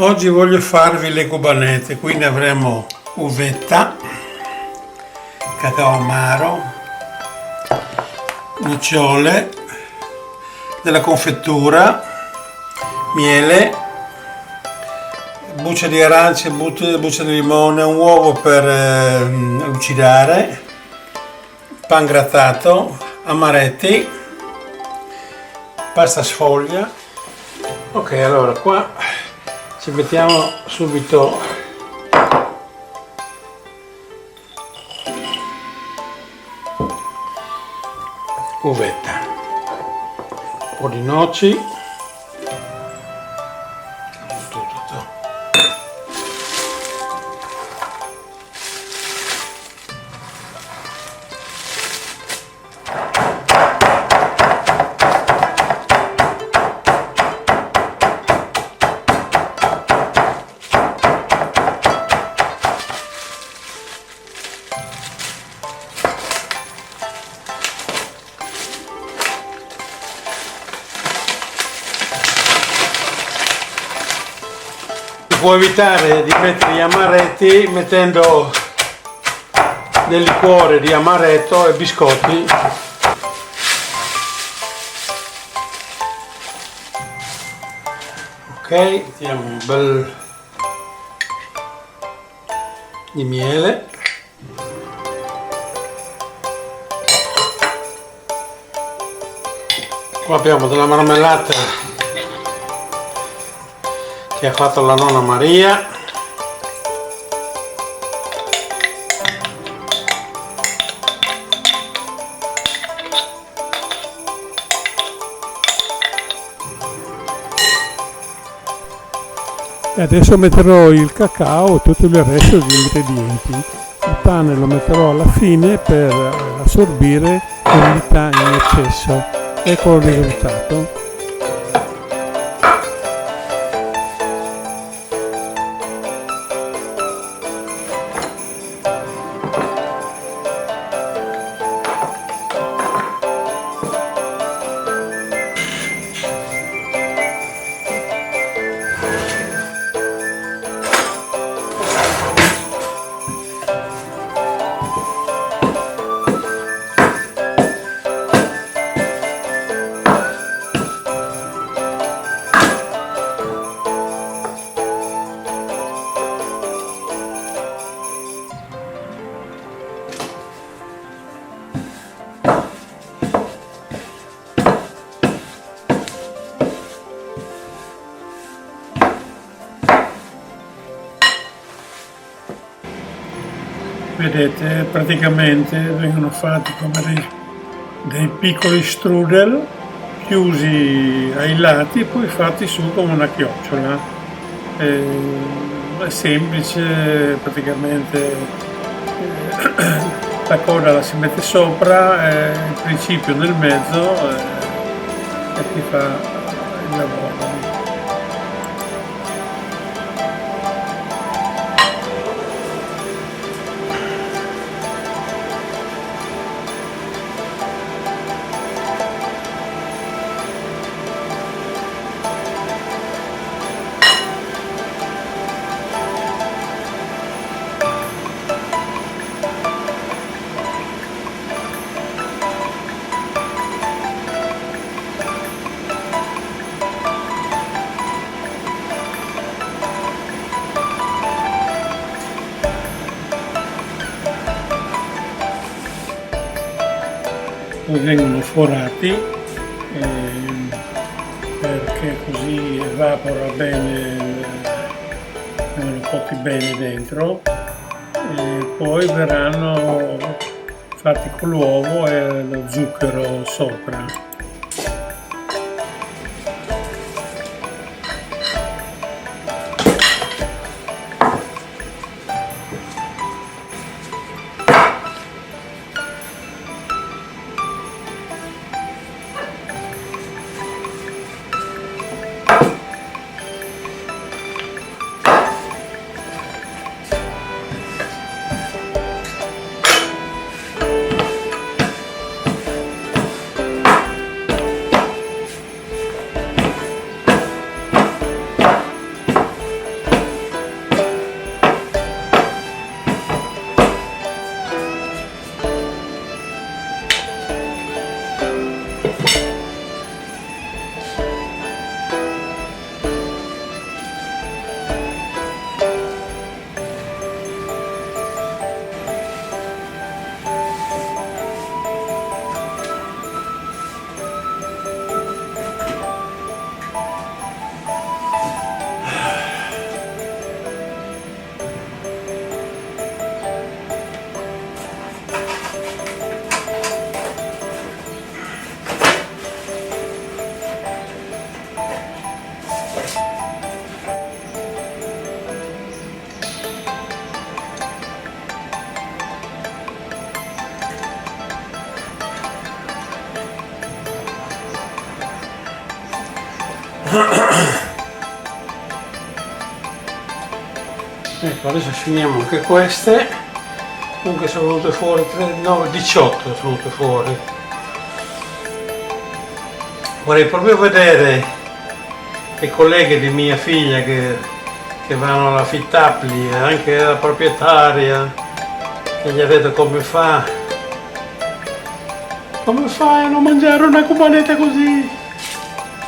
Oggi voglio farvi le cubanette, quindi avremo uvetta, cacao amaro, nocciole, della confettura, miele, buccia di arance, buccia di limone, un uovo per lucidare, pan grattato, amaretti, pasta sfoglia. Ok, allora qua ci mettiamo subito uvetta, un po' di noci, può evitare di mettere gli amaretti mettendo del liquore di amaretto e biscotti. Ok, mettiamo un bel di miele. Qua abbiamo della marmellata che ha fatto la nonna Maria. E adesso metterò il cacao e tutto il resto degli ingredienti. Il pane lo metterò alla fine per assorbire l'umidità in eccesso. Ecco il risultato. Vedete, praticamente vengono fatti come dei piccoli strudel chiusi ai lati e poi fatti su come una chiocciola. È semplice, praticamente la coda la si mette sopra, il principio nel mezzo e si fa il lavoro. Poi vengono forati perché così evapora bene, vengono cotti bene dentro e poi verranno fatti con l'uovo e lo zucchero sopra. Ecco, adesso finiamo anche queste. Comunque sono venute fuori 18 sono venute fuori. Vorrei proprio vedere le colleghe di mia figlia che vanno alla Fittapli e anche la proprietaria, che gli ha detto come fai a non mangiare una cubanetta così?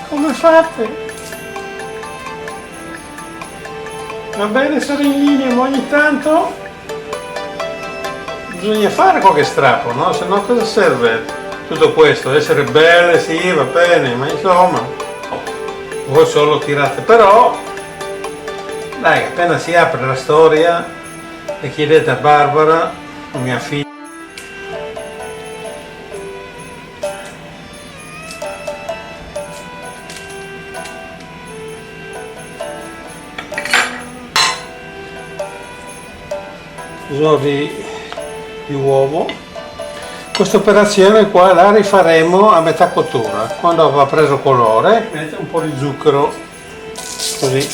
Come fate? Va bene stare in linea, ma ogni tanto bisogna fare qualche strappo, no? Se no cosa serve tutto questo? Essere belle, sì, va bene, ma insomma, voi solo tirate. Però, dai, appena si apre la storia e chiedete a Barbara, mia figlia, di uovo. Questa operazione qua la rifaremo a metà cottura, quando avrà preso colore. Mettete un po' di zucchero così,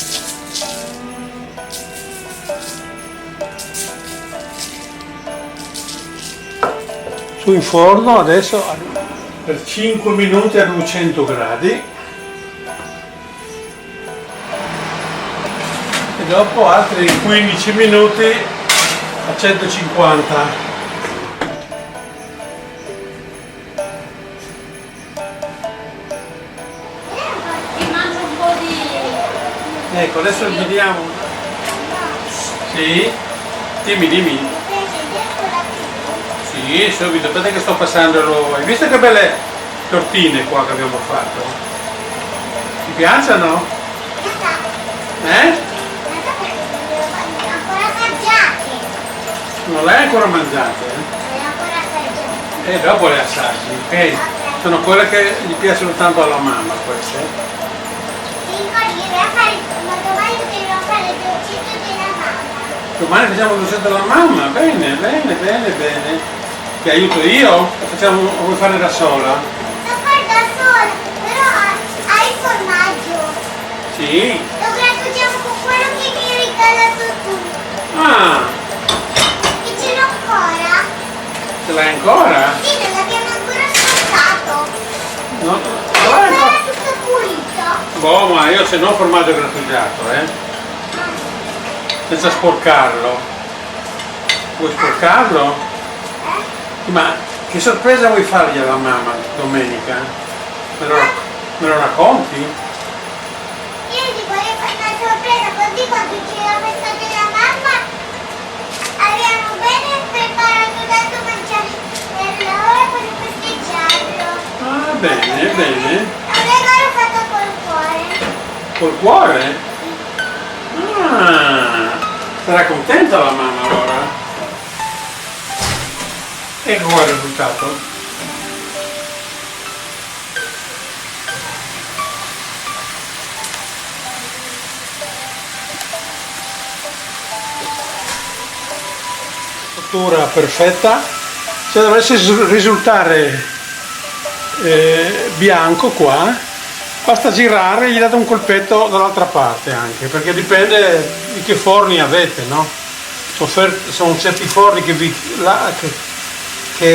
su in forno adesso per 5 minuti a 200 gradi e dopo altri 15 minuti a 150. Ecco, adesso gli diamo. Sì? Dimmi. Sì, subito, aspetta che sto passando l'uovo. Hai visto che belle tortine qua che abbiamo fatto? Ti piacciono? Non le hai ancora mangiate? Dopo le assaggi, ok? Sono quelle che gli piacciono tanto alla mamma queste. Domani facciamo il dolcetto della mamma, bene. Ti aiuto io? Facciamo, o vuoi fare da sola? Sto fare da sola, però hai il formaggio. Sì. Lo grattugiamo con quello che mi hai regalato tu. Ah, E ce l'ho ancora. ce l'hai ancora? Sì, non l'abbiamo ancora spostato. No, È ancora tutto pulito. boh, ma io se no formaggio grattugiato, senza sporcarlo. Vuoi sporcarlo? Ma che sorpresa vuoi fargli alla mamma domenica? Me lo racconti? Io gli voglio fare una sorpresa, così quando c'è la festa della mamma abbiamo bene preparato tanto mangiare per loro per festeggiarlo. Ah, bene. È un regalo fatto col cuore. Col cuore? Ah, sarà contenta la mamma allora? Ecco qua il risultato. Cottura perfetta. Se dovesse risultare bianco qua, basta girare e gli date un colpetto dall'altra parte anche, perché dipende di che forni avete, no? Sono certi forni che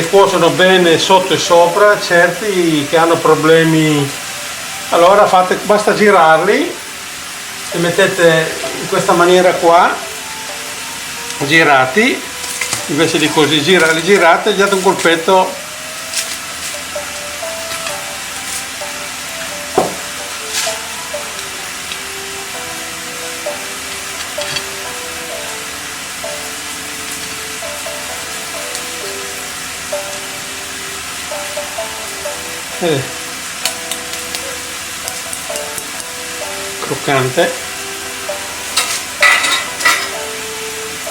cuociono bene sotto e sopra, certi che hanno problemi. Allora basta girarli e mettete in questa maniera qua, girati, invece di così li girate e gli date un colpetto. Croccante.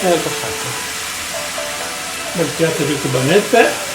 Ecco fatto. Bel piatto di cubanette.